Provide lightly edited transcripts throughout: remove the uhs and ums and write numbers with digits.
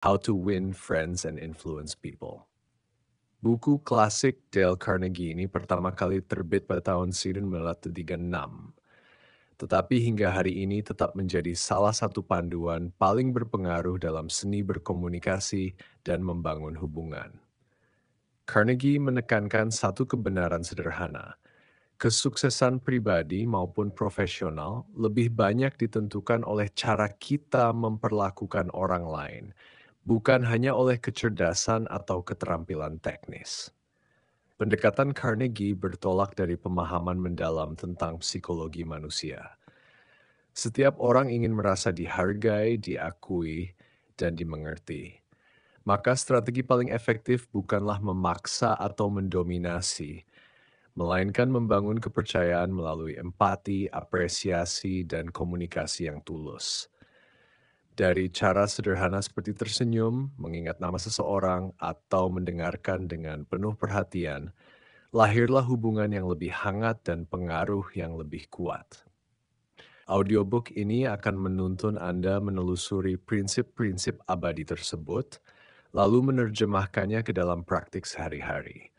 How to Win Friends and Influence People. Buku klasik Dale Carnegie ini pertama kali terbit pada tahun 1936, tetapi hingga hari ini tetap menjadi salah satu panduan paling berpengaruh dalam seni berkomunikasi dan membangun hubungan. Carnegie menekankan satu kebenaran sederhana: kesuksesan pribadi maupun profesional lebih banyak ditentukan oleh cara kita memperlakukan orang lain, bukan hanya oleh kecerdasan atau keterampilan teknis. Pendekatan Carnegie bertolak dari pemahaman mendalam tentang psikologi manusia. Setiap orang ingin merasa dihargai, diakui, dan dimengerti. Maka strategi paling efektif bukanlah memaksa atau mendominasi, melainkan membangun kepercayaan melalui empati, apresiasi, dan komunikasi yang tulus. Dari cara sederhana seperti tersenyum, mengingat nama seseorang, atau mendengarkan dengan penuh perhatian, lahirlah hubungan yang lebih hangat dan pengaruh yang lebih kuat. Audiobook ini akan menuntun Anda menelusuri prinsip-prinsip abadi tersebut, lalu menerjemahkannya ke dalam praktik sehari-hari.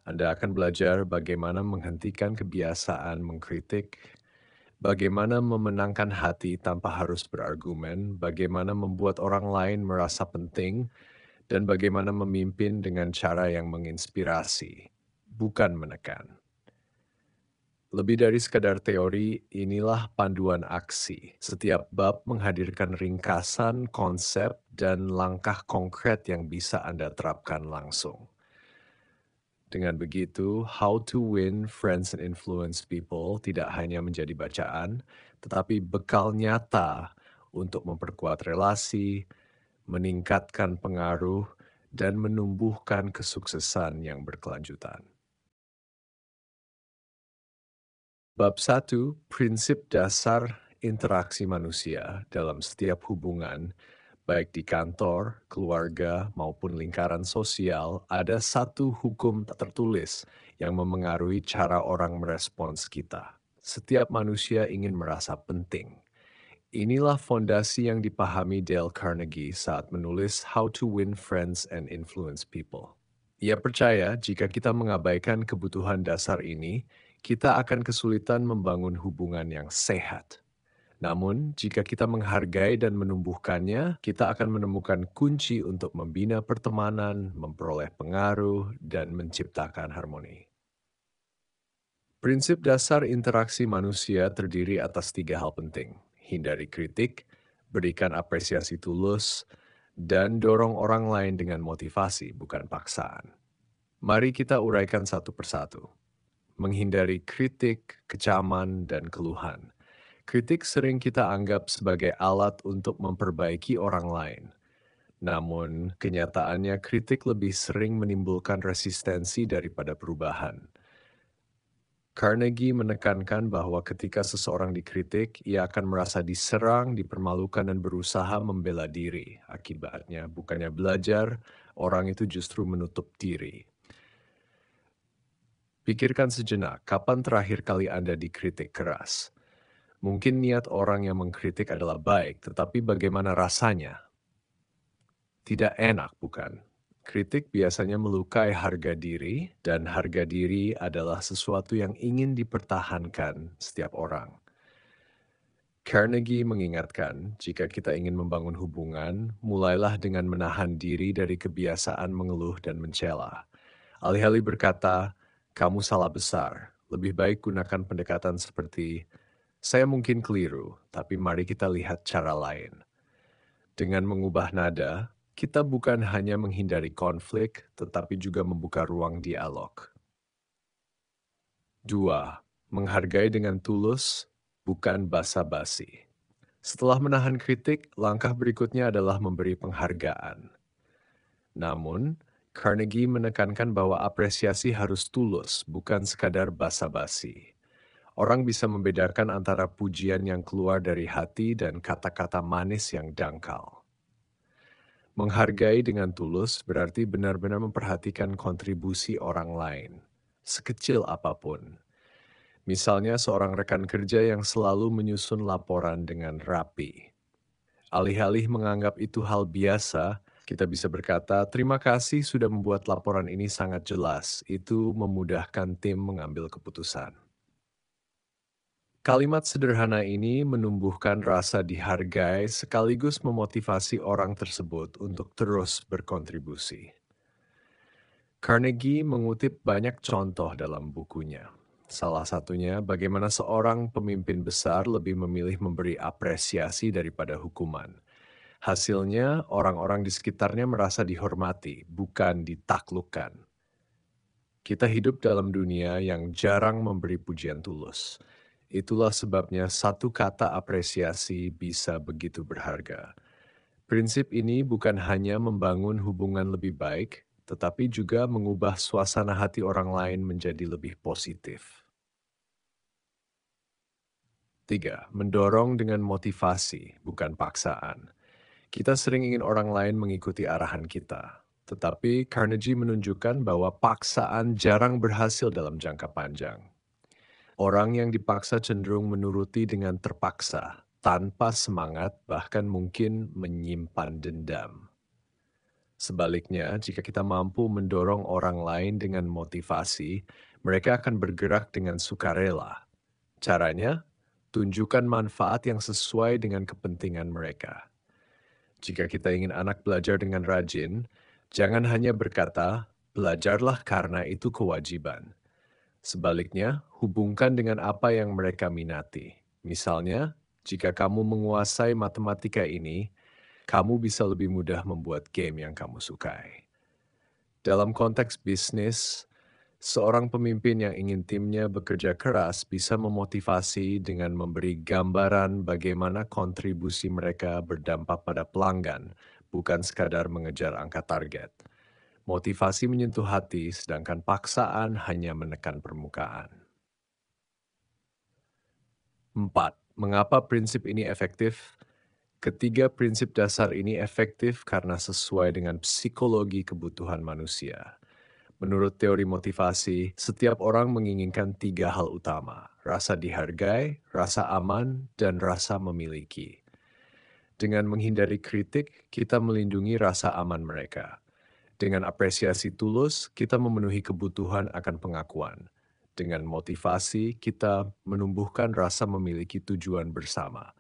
Anda akan belajar bagaimana menghentikan kebiasaan mengkritik, bagaimana memenangkan hati tanpa harus berargumen, bagaimana membuat orang lain merasa penting, dan bagaimana memimpin dengan cara yang menginspirasi, bukan menekan. Lebih dari sekadar teori, inilah panduan aksi. Setiap bab menghadirkan ringkasan, konsep, dan langkah konkret yang bisa Anda terapkan langsung. Dengan begitu, How to Win Friends and Influence People tidak hanya menjadi bacaan, tetapi bekal nyata untuk memperkuat relasi, meningkatkan pengaruh, dan menumbuhkan kesuksesan yang berkelanjutan. Bab 1, Prinsip Dasar Interaksi Manusia dalam setiap hubungan, baik di kantor, keluarga, maupun lingkaran sosial, ada satu hukum tak tertulis yang memengaruhi cara orang merespons kita. Setiap manusia ingin merasa penting. Inilah fondasi yang dipahami Dale Carnegie saat menulis How to Win Friends and Influence People. Ia percaya jika kita mengabaikan kebutuhan dasar ini, kita akan kesulitan membangun hubungan yang sehat. Namun, jika kita menghargai dan menumbuhkannya, kita akan menemukan kunci untuk membina pertemanan, memperoleh pengaruh, dan menciptakan harmoni. Prinsip dasar interaksi manusia terdiri atas 3 hal penting: hindari kritik, berikan apresiasi tulus, dan dorong orang lain dengan motivasi, bukan paksaan. Mari kita uraikan satu persatu. Menghindari kritik, kecaman, dan keluhan. Kritik sering kita anggap sebagai alat untuk memperbaiki orang lain. Namun, kenyataannya kritik lebih sering menimbulkan resistensi daripada perubahan. Carnegie menekankan bahwa ketika seseorang dikritik, ia akan merasa diserang, dipermalukan, dan berusaha membela diri. Akibatnya, bukannya belajar, orang itu justru menutup diri. Pikirkan sejenak, kapan terakhir kali Anda dikritik keras? Mungkin niat orang yang mengkritik adalah baik, tetapi bagaimana rasanya? Tidak enak, bukan? Kritik biasanya melukai harga diri, dan harga diri adalah sesuatu yang ingin dipertahankan setiap orang. Carnegie mengingatkan, jika kita ingin membangun hubungan, mulailah dengan menahan diri dari kebiasaan mengeluh dan mencela. Alih-alih berkata, "Kamu salah besar," lebih baik gunakan pendekatan seperti, "Saya mungkin keliru, tapi mari kita lihat cara lain." Dengan mengubah nada, kita bukan hanya menghindari konflik, tetapi juga membuka ruang dialog. 2. Menghargai dengan tulus, bukan basa-basi. Setelah menahan kritik, langkah berikutnya adalah memberi penghargaan. Namun, Carnegie menekankan bahwa apresiasi harus tulus, bukan sekadar basa-basi. Orang bisa membedakan antara pujian yang keluar dari hati dan kata-kata manis yang dangkal. Menghargai dengan tulus berarti benar-benar memperhatikan kontribusi orang lain, sekecil apapun. Misalnya seorang rekan kerja yang selalu menyusun laporan dengan rapi. Alih-alih menganggap itu hal biasa, kita bisa berkata, "Terima kasih sudah membuat laporan ini sangat jelas." Itu memudahkan tim mengambil keputusan. Kalimat sederhana ini menumbuhkan rasa dihargai sekaligus memotivasi orang tersebut untuk terus berkontribusi. Carnegie mengutip banyak contoh dalam bukunya. Salah satunya bagaimana seorang pemimpin besar lebih memilih memberi apresiasi daripada hukuman. Hasilnya, orang-orang di sekitarnya merasa dihormati, bukan ditaklukkan. Kita hidup dalam dunia yang jarang memberi pujian tulus. Itulah sebabnya satu kata apresiasi bisa begitu berharga. Prinsip ini bukan hanya membangun hubungan lebih baik, tetapi juga mengubah suasana hati orang lain menjadi lebih positif. 3. Mendorong dengan motivasi, bukan paksaan. Kita sering ingin orang lain mengikuti arahan kita, tetapi Carnegie menunjukkan bahwa paksaan jarang berhasil dalam jangka panjang. Orang yang dipaksa cenderung menuruti dengan terpaksa, tanpa semangat, bahkan mungkin menyimpan dendam. Sebaliknya, jika kita mampu mendorong orang lain dengan motivasi, mereka akan bergerak dengan sukarela. Caranya, tunjukkan manfaat yang sesuai dengan kepentingan mereka. Jika kita ingin anak belajar dengan rajin, jangan hanya berkata, "Belajarlah karena itu kewajiban." Sebaliknya, hubungkan dengan apa yang mereka minati. Misalnya, jika kamu menguasai matematika ini, kamu bisa lebih mudah membuat game yang kamu sukai. Dalam konteks bisnis, seorang pemimpin yang ingin timnya bekerja keras bisa memotivasi dengan memberi gambaran bagaimana kontribusi mereka berdampak pada pelanggan, bukan sekadar mengejar angka target. Motivasi menyentuh hati, sedangkan paksaan hanya menekan permukaan. 4. Mengapa prinsip ini efektif? Ketiga prinsip dasar ini efektif karena sesuai dengan psikologi kebutuhan manusia. Menurut teori motivasi, setiap orang menginginkan tiga hal utama: rasa dihargai, rasa aman, dan rasa memiliki. Dengan menghindari kritik, kita melindungi rasa aman mereka. Dengan apresiasi tulus, kita memenuhi kebutuhan akan pengakuan. Dengan motivasi, kita menumbuhkan rasa memiliki tujuan bersama.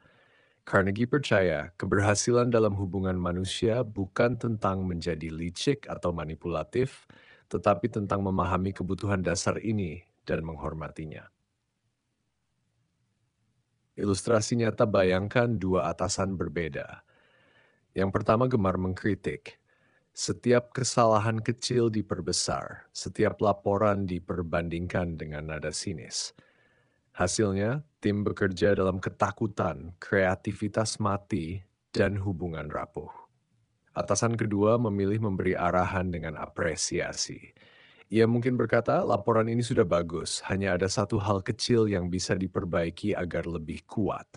Carnegie percaya keberhasilan dalam hubungan manusia bukan tentang menjadi licik atau manipulatif, tetapi tentang memahami kebutuhan dasar ini dan menghormatinya. Ilustrasi nyata bayangkan dua atasan berbeda. Yang pertama gemar mengkritik. Setiap kesalahan kecil diperbesar, setiap laporan diperbandingkan dengan nada sinis. Hasilnya, tim bekerja dalam ketakutan, kreativitas mati, dan hubungan rapuh. Atasan kedua memilih memberi arahan dengan apresiasi. Ia mungkin berkata, "Laporan ini sudah bagus, hanya ada satu hal kecil yang bisa diperbaiki agar lebih kuat."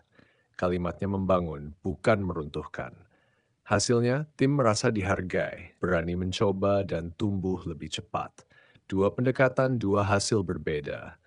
Kalimatnya membangun, bukan meruntuhkan. Hasilnya, tim merasa dihargai, berani mencoba, dan tumbuh lebih cepat. Dua pendekatan, dua hasil berbeda.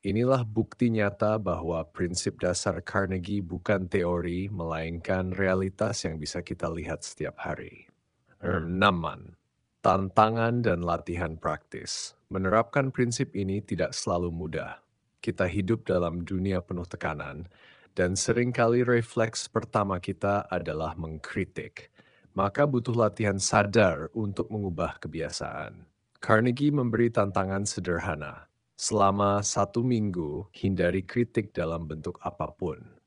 Inilah bukti nyata bahwa prinsip dasar Carnegie bukan teori, melainkan realitas yang bisa kita lihat setiap hari. 6. Tantangan dan latihan praktis. Menerapkan prinsip ini tidak selalu mudah. Kita hidup dalam dunia penuh tekanan, dan seringkali refleks pertama kita adalah mengkritik. Maka butuh latihan sadar untuk mengubah kebiasaan. Carnegie memberi tantangan sederhana. Selama 1 minggu, hindari kritik dalam bentuk apapun.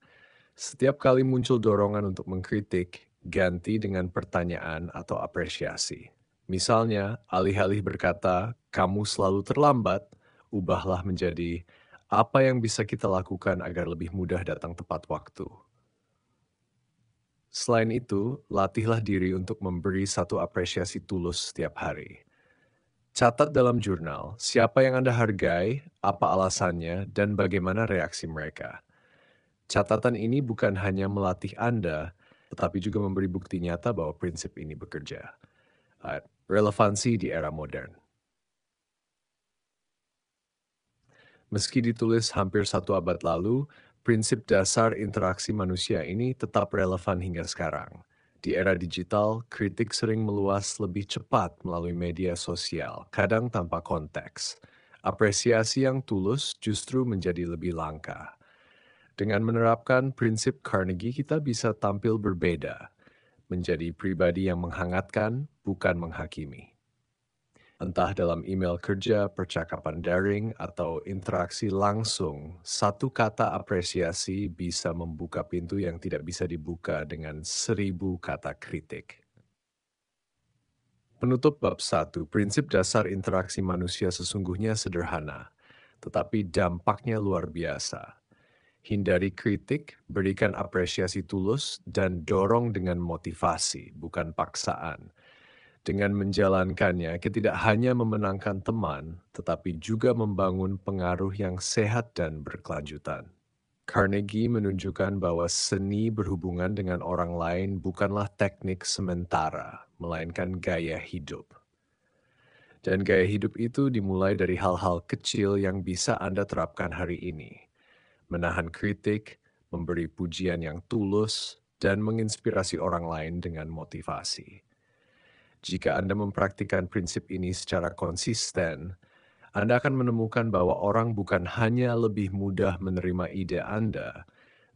Setiap kali muncul dorongan untuk mengkritik, ganti dengan pertanyaan atau apresiasi. Misalnya, alih-alih berkata, "Kamu selalu terlambat," ubahlah menjadi, "Apa yang bisa kita lakukan agar lebih mudah datang tepat waktu?" Selain itu, latihlah diri untuk memberi satu apresiasi tulus setiap hari. Catat dalam jurnal siapa yang Anda hargai, apa alasannya, dan bagaimana reaksi mereka. Catatan ini bukan hanya melatih Anda, tetapi juga memberi bukti nyata bahwa prinsip ini bekerja. Relevansi di era modern. Meski ditulis hampir 1 abad lalu, Prinsip dasar interaksi manusia ini tetap relevan hingga sekarang. Di era digital, kritik sering meluas lebih cepat melalui media sosial, kadang tanpa konteks. Apresiasi yang tulus justru menjadi lebih langka. Dengan menerapkan prinsip Carnegie, kita bisa tampil berbeda, menjadi pribadi yang menghangatkan, bukan menghakimi. Entah dalam email kerja, percakapan daring, atau interaksi langsung, satu kata apresiasi bisa membuka pintu yang tidak bisa dibuka dengan 1000 kata kritik. Penutup bab 1, prinsip dasar interaksi manusia sesungguhnya sederhana, tetapi dampaknya luar biasa. Hindari kritik, berikan apresiasi tulus, dan dorong dengan motivasi, bukan paksaan. Dengan menjalankannya, kita tidak hanya memenangkan teman, tetapi juga membangun pengaruh yang sehat dan berkelanjutan. Carnegie menunjukkan bahwa seni berhubungan dengan orang lain bukanlah teknik sementara, melainkan gaya hidup. Dan gaya hidup itu dimulai dari hal-hal kecil yang bisa Anda terapkan hari ini. Menahan kritik, memberi pujian yang tulus, dan menginspirasi orang lain dengan motivasi. Jika Anda mempraktikkan prinsip ini secara konsisten, Anda akan menemukan bahwa orang bukan hanya lebih mudah menerima ide Anda,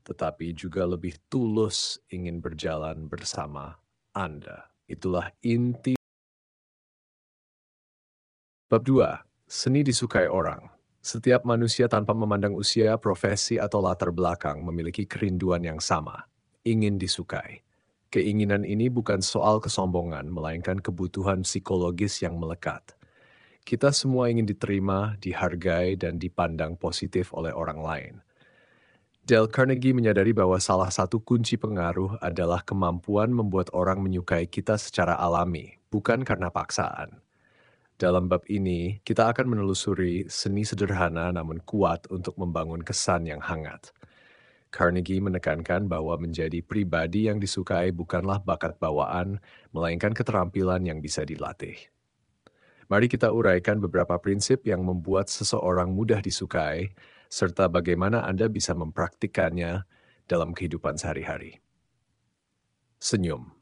tetapi juga lebih tulus ingin berjalan bersama Anda. Itulah inti. Bab 2. Seni disukai orang. Setiap manusia tanpa memandang usia, profesi, atau latar belakang memiliki kerinduan yang sama, ingin disukai. Keinginan ini bukan soal kesombongan, melainkan kebutuhan psikologis yang melekat. Kita semua ingin diterima, dihargai, dan dipandang positif oleh orang lain. Dale Carnegie menyadari bahwa salah satu kunci pengaruh adalah kemampuan membuat orang menyukai kita secara alami, bukan karena paksaan. Dalam bab ini, kita akan menelusuri seni sederhana namun kuat untuk membangun kesan yang hangat. Carnegie menekankan bahwa menjadi pribadi yang disukai bukanlah bakat bawaan, melainkan keterampilan yang bisa dilatih. Mari kita uraikan beberapa prinsip yang membuat seseorang mudah disukai, serta bagaimana Anda bisa mempraktikkannya dalam kehidupan sehari-hari. Senyum.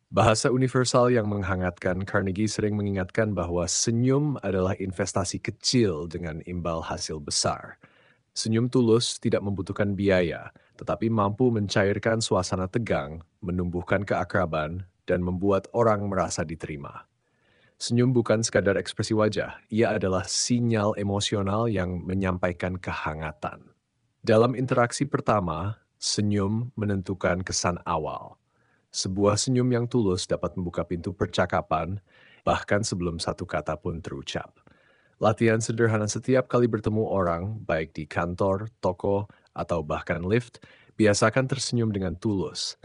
Bahasa universal yang menghangatkan, Carnegie sering mengingatkan bahwa senyum adalah investasi kecil dengan imbal hasil besar. Senyum tulus tidak membutuhkan biaya, tetapi mampu mencairkan suasana tegang, menumbuhkan keakraban, dan membuat orang merasa diterima. Senyum bukan sekadar ekspresi wajah, ia adalah sinyal emosional yang menyampaikan kehangatan. Dalam interaksi pertama, senyum menentukan kesan awal. Sebuah senyum yang tulus dapat membuka pintu percakapan, bahkan sebelum satu kata pun terucap. Latihan sederhana setiap kali bertemu orang, baik di kantor, toko, atau bahkan lift, biasakan tersenyum dengan tulus.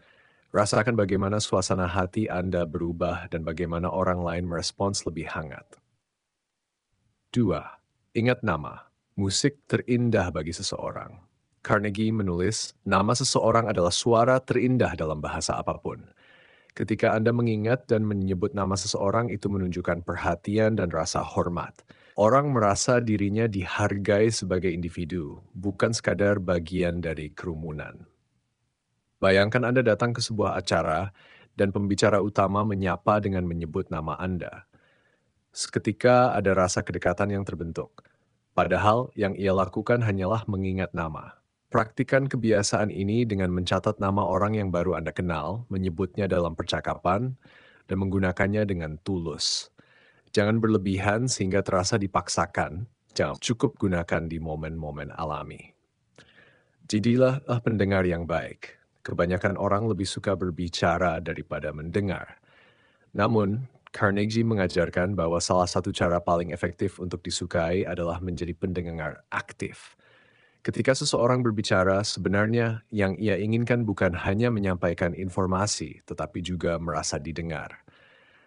Rasakan bagaimana suasana hati Anda berubah dan bagaimana orang lain merespons lebih hangat. 2. Ingat nama. Musik terindah bagi seseorang. Carnegie menulis, nama seseorang adalah suara terindah dalam bahasa apapun. Ketika Anda mengingat dan menyebut nama seseorang, itu menunjukkan perhatian dan rasa hormat. Orang merasa dirinya dihargai sebagai individu, bukan sekadar bagian dari kerumunan. Bayangkan Anda datang ke sebuah acara dan pembicara utama menyapa dengan menyebut nama Anda. Seketika ada rasa kedekatan yang terbentuk. Padahal yang ia lakukan hanyalah mengingat nama. Praktikan kebiasaan ini dengan mencatat nama orang yang baru Anda kenal, menyebutnya dalam percakapan, dan menggunakannya dengan tulus. Jangan berlebihan sehingga terasa dipaksakan. Jangan cukup gunakan di momen-momen alami. Jadilah pendengar yang baik. Kebanyakan orang lebih suka berbicara daripada mendengar. Namun, Carnegie mengajarkan bahwa salah satu cara paling efektif untuk disukai adalah menjadi pendengar aktif. Ketika seseorang berbicara, sebenarnya yang ia inginkan bukan hanya menyampaikan informasi, tetapi juga merasa didengar.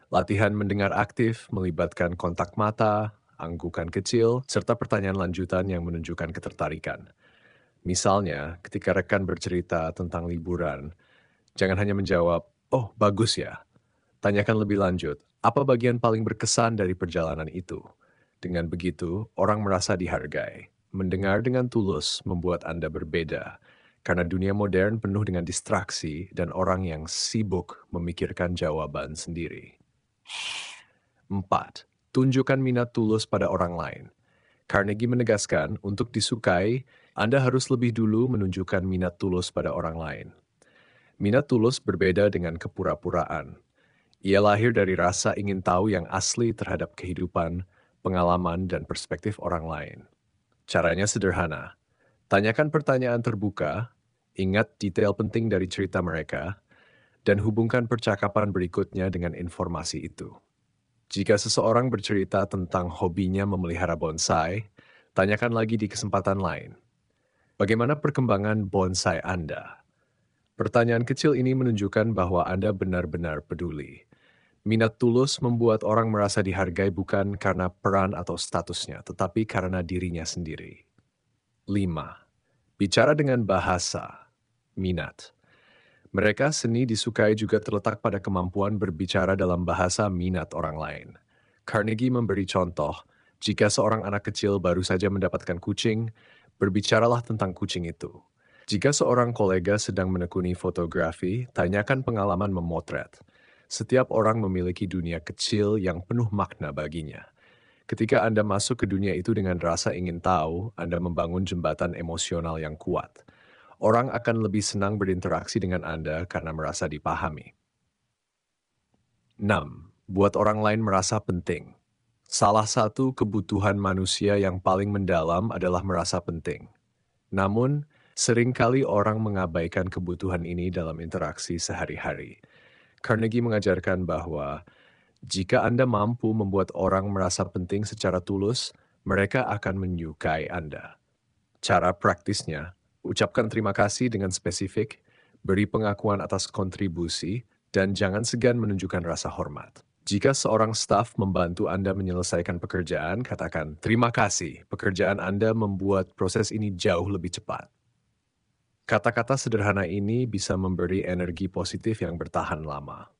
Latihan mendengar aktif melibatkan kontak mata, anggukan kecil, serta pertanyaan lanjutan yang menunjukkan ketertarikan. Misalnya, ketika rekan bercerita tentang liburan, jangan hanya menjawab, "Oh, bagus ya." Tanyakan lebih lanjut, apa bagian paling berkesan dari perjalanan itu? Dengan begitu, orang merasa dihargai. mendengar dengan tulus membuat Anda berbeda, karena dunia modern penuh dengan distraksi dan orang yang sibuk memikirkan jawaban sendiri. 4. Tunjukkan minat tulus pada orang lain. Carnegie menegaskan, untuk disukai, Anda harus lebih dulu menunjukkan minat tulus pada orang lain. Minat tulus berbeda dengan kepura-puraan. Ia lahir dari rasa ingin tahu yang asli terhadap kehidupan, pengalaman, dan perspektif orang lain. Caranya sederhana. Tanyakan pertanyaan terbuka, ingat detail penting dari cerita mereka, dan hubungkan percakapan berikutnya dengan informasi itu. Jika seseorang bercerita tentang hobinya memelihara bonsai, tanyakan lagi di kesempatan lain. Bagaimana perkembangan bonsai Anda? Pertanyaan kecil ini menunjukkan bahwa Anda benar-benar peduli. Minat tulus membuat orang merasa dihargai bukan karena peran atau statusnya, tetapi karena dirinya sendiri. 5. Bicara dengan bahasa, minat. Mereka seni disukai juga terletak pada kemampuan berbicara dalam bahasa minat orang lain. Carnegie memberi contoh, jika seorang anak kecil baru saja mendapatkan kucing, berbicaralah tentang kucing itu. Jika seorang kolega sedang menekuni fotografi, tanyakan pengalaman memotret. Setiap orang memiliki dunia kecil yang penuh makna baginya. Ketika Anda masuk ke dunia itu dengan rasa ingin tahu, Anda membangun jembatan emosional yang kuat. Orang akan lebih senang berinteraksi dengan Anda karena merasa dipahami. 6. Buat orang lain merasa penting. Salah satu kebutuhan manusia yang paling mendalam adalah merasa penting. Namun, seringkali orang mengabaikan kebutuhan ini dalam interaksi sehari-hari. Carnegie mengajarkan bahwa jika Anda mampu membuat orang merasa penting secara tulus, mereka akan menyukai Anda. Cara praktisnya, ucapkan terima kasih dengan spesifik, beri pengakuan atas kontribusi, dan jangan segan menunjukkan rasa hormat. Jika seorang staf membantu Anda menyelesaikan pekerjaan, katakan, "Terima kasih, pekerjaan Anda membuat proses ini jauh lebih cepat." Kata-kata sederhana ini bisa memberi energi positif yang bertahan lama.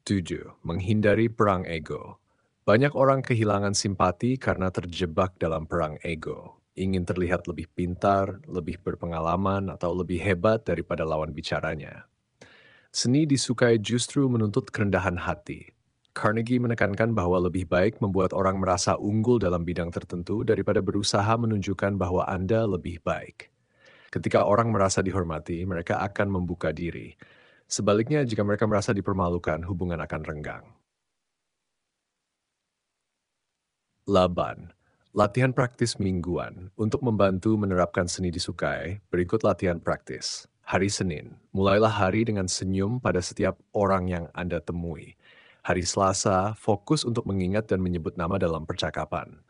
7. Menghindari perang ego. Banyak orang kehilangan simpati karena terjebak dalam perang ego. Ingin terlihat lebih pintar, lebih berpengalaman, atau lebih hebat daripada lawan bicaranya. Seni disukai justru menuntut kerendahan hati. Carnegie menekankan bahwa lebih baik membuat orang merasa unggul dalam bidang tertentu daripada berusaha menunjukkan bahwa Anda lebih baik. Ketika orang merasa dihormati, mereka akan membuka diri. Sebaliknya, jika mereka merasa dipermalukan, hubungan akan renggang. 8. Latihan praktis mingguan. Untuk membantu menerapkan seni disukai, berikut latihan praktis. Hari Senin, mulailah hari dengan senyum pada setiap orang yang Anda temui. Hari Selasa, fokus untuk mengingat dan menyebut nama dalam percakapan.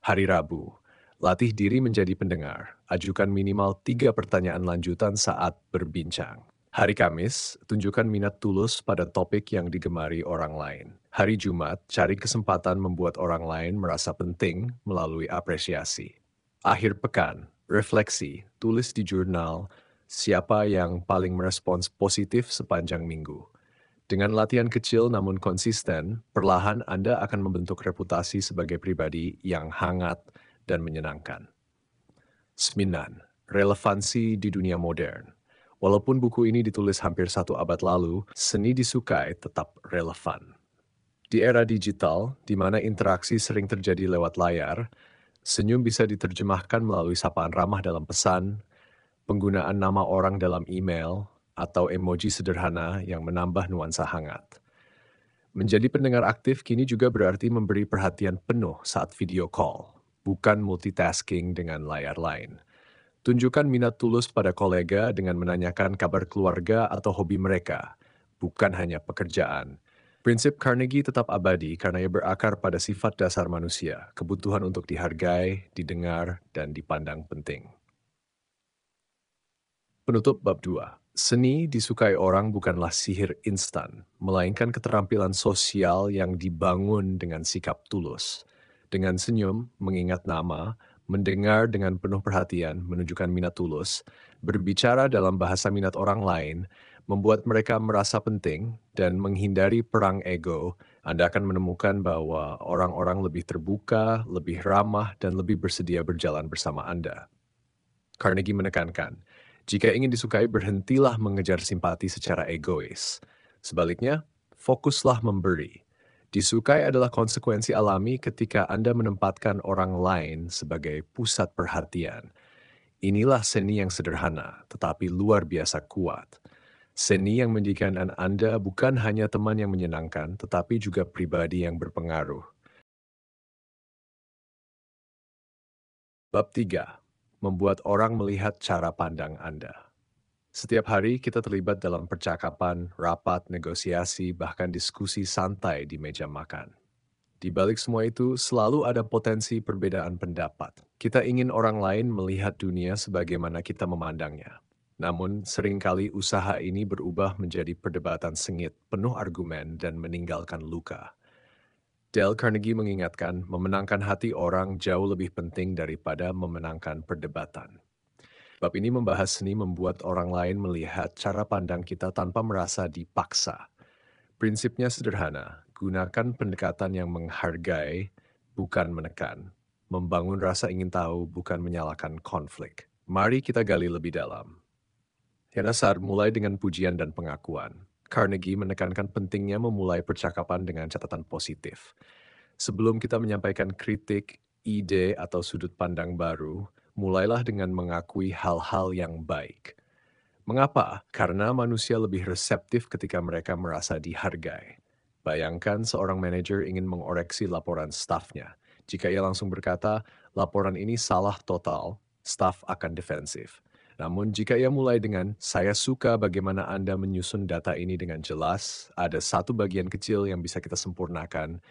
Hari Rabu, latih diri menjadi pendengar. Ajukan minimal 3 pertanyaan lanjutan saat berbincang. Hari Kamis, tunjukkan minat tulus pada topik yang digemari orang lain. Hari Jumat, cari kesempatan membuat orang lain merasa penting melalui apresiasi. Akhir pekan, refleksi, tulis di jurnal siapa yang paling merespons positif sepanjang minggu. Dengan latihan kecil namun konsisten, perlahan Anda akan membentuk reputasi sebagai pribadi yang hangat dan menyenangkan. 9. Relevansi di dunia modern. Walaupun buku ini ditulis hampir 1 abad lalu, seni disukai tetap relevan. Di era digital, di mana interaksi sering terjadi lewat layar, senyum bisa diterjemahkan melalui sapaan ramah dalam pesan, penggunaan nama orang dalam email, atau emoji sederhana yang menambah nuansa hangat. Menjadi pendengar aktif kini juga berarti memberi perhatian penuh saat video call, bukan multitasking dengan layar lain. Tunjukkan minat tulus pada kolega dengan menanyakan kabar keluarga atau hobi mereka, bukan hanya pekerjaan. Prinsip Carnegie tetap abadi karena ia berakar pada sifat dasar manusia, kebutuhan untuk dihargai, didengar, dan dipandang penting. Penutup bab 2. Seni disukai orang bukanlah sihir instan, melainkan keterampilan sosial yang dibangun dengan sikap tulus. Dengan senyum, mengingat nama, mendengar dengan penuh perhatian, menunjukkan minat tulus, berbicara dalam bahasa minat orang lain, membuat mereka merasa penting, dan menghindari perang ego, Anda akan menemukan bahwa orang-orang lebih terbuka, lebih ramah, dan lebih bersedia berjalan bersama Anda. Carnegie menekankan, jika ingin disukai berhentilah mengejar simpati secara egois. Sebaliknya, fokuslah memberi. Disukai adalah konsekuensi alami ketika Anda menempatkan orang lain sebagai pusat perhatian. Inilah seni yang sederhana, tetapi luar biasa kuat. Seni yang menjadikan Anda bukan hanya teman yang menyenangkan, tetapi juga pribadi yang berpengaruh. Bab 3. Membuat orang melihat cara pandang Anda. Setiap hari kita terlibat dalam percakapan, rapat, negosiasi, bahkan diskusi santai di meja makan. Di balik semua itu, selalu ada potensi perbedaan pendapat. Kita ingin orang lain melihat dunia sebagaimana kita memandangnya. Namun, seringkali usaha ini berubah menjadi perdebatan sengit, penuh argumen, dan meninggalkan luka. Dale Carnegie mengingatkan, memenangkan hati orang jauh lebih penting daripada memenangkan perdebatan. Bab ini membahas seni membuat orang lain melihat cara pandang kita tanpa merasa dipaksa. Prinsipnya sederhana, gunakan pendekatan yang menghargai, bukan menekan. Membangun rasa ingin tahu, bukan menyalahkan konflik. Mari kita gali lebih dalam. Yang dasar mulai dengan pujian dan pengakuan. Carnegie menekankan pentingnya memulai percakapan dengan catatan positif. Sebelum kita menyampaikan kritik, ide, atau sudut pandang baru, mulailah dengan mengakui hal-hal yang baik. Mengapa? Karena manusia lebih reseptif ketika mereka merasa dihargai. Bayangkan seorang manajer ingin mengoreksi laporan stafnya. Jika ia langsung berkata, laporan ini salah total, staf akan defensif. Namun jika ia mulai dengan, saya suka bagaimana Anda menyusun data ini dengan jelas, ada satu bagian kecil yang bisa kita sempurnakan,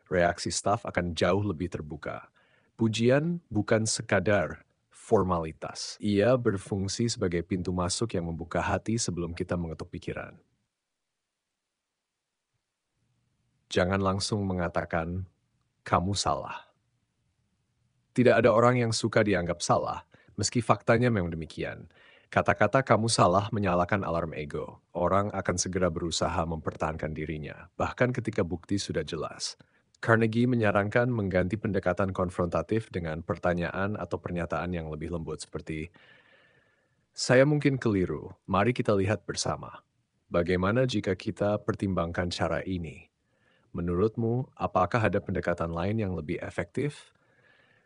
reaksi staf akan jauh lebih terbuka. Pujian bukan sekadar formalitas. Ia berfungsi sebagai pintu masuk yang membuka hati sebelum kita mengetuk pikiran. Jangan langsung mengatakan, kamu salah. Tidak ada orang yang suka dianggap salah, meski faktanya memang demikian. Kata-kata kamu salah menyalakan alarm ego. Orang akan segera berusaha mempertahankan dirinya, bahkan ketika bukti sudah jelas. Carnegie menyarankan mengganti pendekatan konfrontatif dengan pertanyaan atau pernyataan yang lebih lembut seperti, saya mungkin keliru, mari kita lihat bersama. Bagaimana jika kita pertimbangkan cara ini? Menurutmu, apakah ada pendekatan lain yang lebih efektif?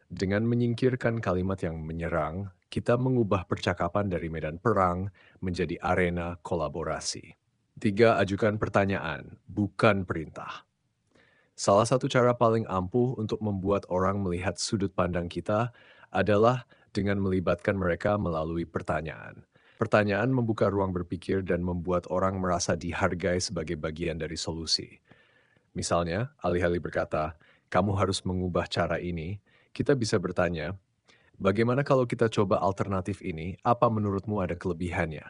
Dengan menyingkirkan kalimat yang menyerang, kita mengubah percakapan dari medan perang menjadi arena kolaborasi. 3. Ajukan pertanyaan, bukan perintah. Salah satu cara paling ampuh untuk membuat orang melihat sudut pandang kita adalah dengan melibatkan mereka melalui pertanyaan. Pertanyaan membuka ruang berpikir dan membuat orang merasa dihargai sebagai bagian dari solusi. Misalnya, alih-alih berkata, kamu harus mengubah cara ini, kita bisa bertanya, bagaimana kalau kita coba alternatif ini, apa menurutmu ada kelebihannya?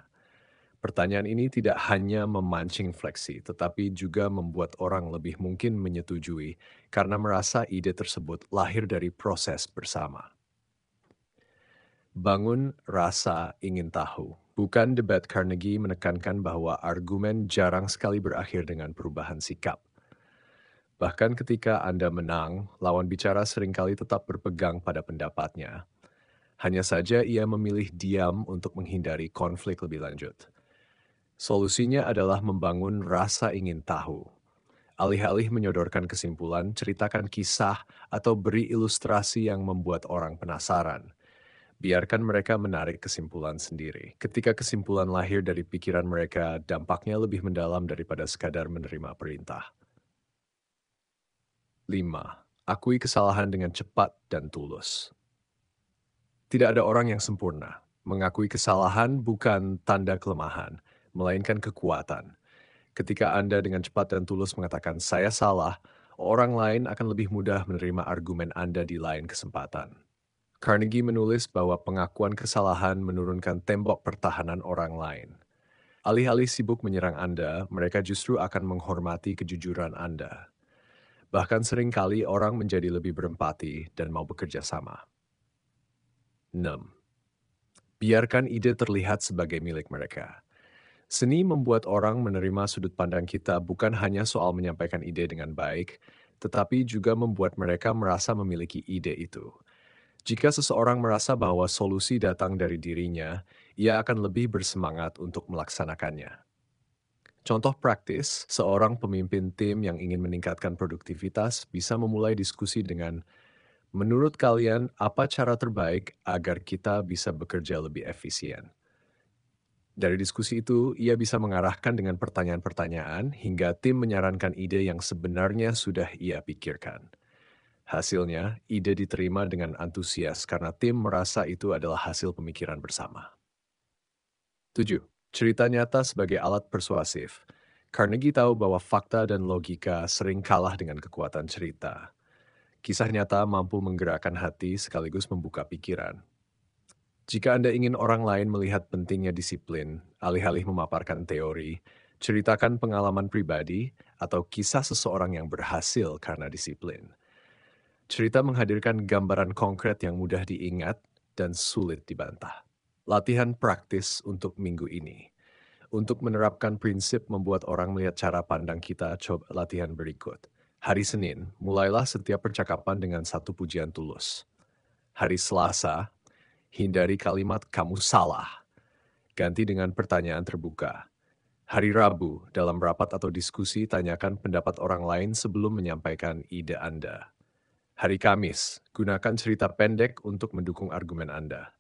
Pertanyaan ini tidak hanya memancing fleksi, tetapi juga membuat orang lebih mungkin menyetujui karena merasa ide tersebut lahir dari proses bersama. Bangun rasa ingin tahu. Bukan debat Carnegie menekankan bahwa argumen jarang sekali berakhir dengan perubahan sikap. Bahkan ketika Anda menang, lawan bicara seringkali tetap berpegang pada pendapatnya. Hanya saja ia memilih diam untuk menghindari konflik lebih lanjut. Solusinya adalah membangun rasa ingin tahu. Alih-alih menyodorkan kesimpulan, ceritakan kisah atau beri ilustrasi yang membuat orang penasaran. Biarkan mereka menarik kesimpulan sendiri. Ketika kesimpulan lahir dari pikiran mereka, dampaknya lebih mendalam daripada sekadar menerima perintah. 5. Akui kesalahan dengan cepat dan tulus. Tidak ada orang yang sempurna. Mengakui kesalahan bukan tanda kelemahan, melainkan kekuatan. Ketika Anda dengan cepat dan tulus mengatakan, saya salah, orang lain akan lebih mudah menerima argumen Anda di lain kesempatan. Carnegie menulis bahwa pengakuan kesalahan menurunkan tembok pertahanan orang lain. Alih-alih sibuk menyerang Anda, mereka justru akan menghormati kejujuran Anda. Bahkan seringkali orang menjadi lebih berempati dan mau bekerja sama. 6. Biarkan ide terlihat sebagai milik mereka. Seni membuat orang menerima sudut pandang kita bukan hanya soal menyampaikan ide dengan baik, tetapi juga membuat mereka merasa memiliki ide itu. Jika seseorang merasa bahwa solusi datang dari dirinya, ia akan lebih bersemangat untuk melaksanakannya. Contoh praktis, seorang pemimpin tim yang ingin meningkatkan produktivitas bisa memulai diskusi dengan, "Menurut kalian, apa cara terbaik agar kita bisa bekerja lebih efisien?" Dari diskusi itu, ia bisa mengarahkan dengan pertanyaan-pertanyaan hingga tim menyarankan ide yang sebenarnya sudah ia pikirkan. Hasilnya, ide diterima dengan antusias karena tim merasa itu adalah hasil pemikiran bersama. 7. Cerita nyata sebagai alat persuasif. Carnegie tahu bahwa fakta dan logika sering kalah dengan kekuatan cerita. Kisah nyata mampu menggerakkan hati sekaligus membuka pikiran. Jika Anda ingin orang lain melihat pentingnya disiplin, alih-alih memaparkan teori, ceritakan pengalaman pribadi atau kisah seseorang yang berhasil karena disiplin. Cerita menghadirkan gambaran konkret yang mudah diingat dan sulit dibantah. Latihan praktis untuk minggu ini. Untuk menerapkan prinsip membuat orang melihat cara pandang kita, coba latihan berikut. Hari Senin, mulailah setiap percakapan dengan satu pujian tulus. Hari Selasa, hindari kalimat "kamu salah". Ganti dengan pertanyaan terbuka. Hari Rabu, dalam rapat atau diskusi, tanyakan pendapat orang lain sebelum menyampaikan ide Anda. Hari Kamis, gunakan cerita pendek untuk mendukung argumen Anda.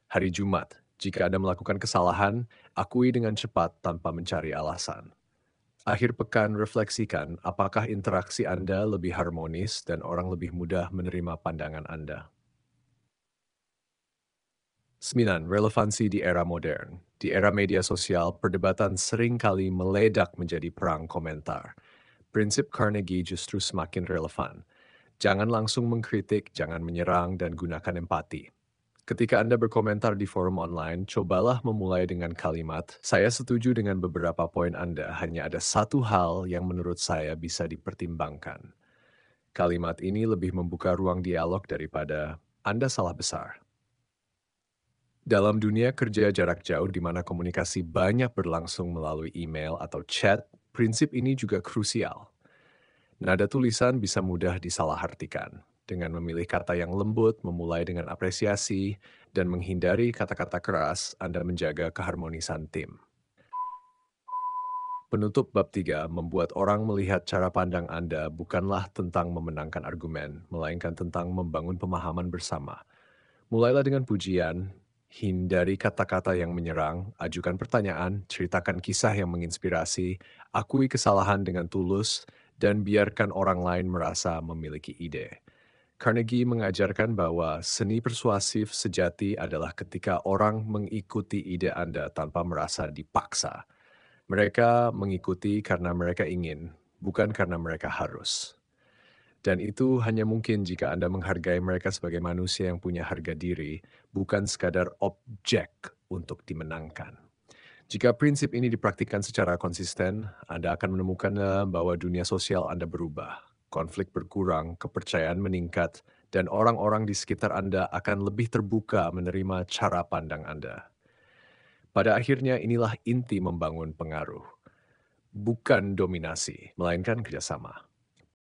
Hari Jumat, jika Anda melakukan kesalahan, akui dengan cepat tanpa mencari alasan. Akhir pekan, refleksikan apakah interaksi Anda lebih harmonis dan orang lebih mudah menerima pandangan Anda. 9. Relevansi di era modern. Di era media sosial, perdebatan seringkali meledak menjadi perang komentar. Prinsip Carnegie justru semakin relevan. Jangan langsung mengkritik, jangan menyerang, dan gunakan empati. Ketika Anda berkomentar di forum online, cobalah memulai dengan kalimat, "Saya setuju dengan beberapa poin Anda, hanya ada satu hal yang menurut saya bisa dipertimbangkan." Kalimat ini lebih membuka ruang dialog daripada Anda salah besar. Dalam dunia kerja jarak jauh di mana komunikasi banyak berlangsung melalui email atau chat, prinsip ini juga krusial. Nada tulisan bisa mudah disalahartikan. Dengan memilih kata yang lembut, memulai dengan apresiasi, dan menghindari kata-kata keras, Anda menjaga keharmonisan tim. Penutup bab 3 membuat orang melihat cara pandang Anda bukanlah tentang memenangkan argumen, melainkan tentang membangun pemahaman bersama. Mulailah dengan pujian, hindari kata-kata yang menyerang, ajukan pertanyaan, ceritakan kisah yang menginspirasi, akui kesalahan dengan tulus, dan biarkan orang lain merasa memiliki ide. Carnegie mengajarkan bahwa seni persuasif sejati adalah ketika orang mengikuti ide Anda tanpa merasa dipaksa. Mereka mengikuti karena mereka ingin, bukan karena mereka harus. Dan itu hanya mungkin jika Anda menghargai mereka sebagai manusia yang punya harga diri, bukan sekadar objek untuk dimenangkan. Jika prinsip ini dipraktikkan secara konsisten, Anda akan menemukan bahwa dunia sosial Anda berubah, konflik berkurang, kepercayaan meningkat, dan orang-orang di sekitar Anda akan lebih terbuka menerima cara pandang Anda. Pada akhirnya inilah inti membangun pengaruh, bukan dominasi, melainkan kerjasama.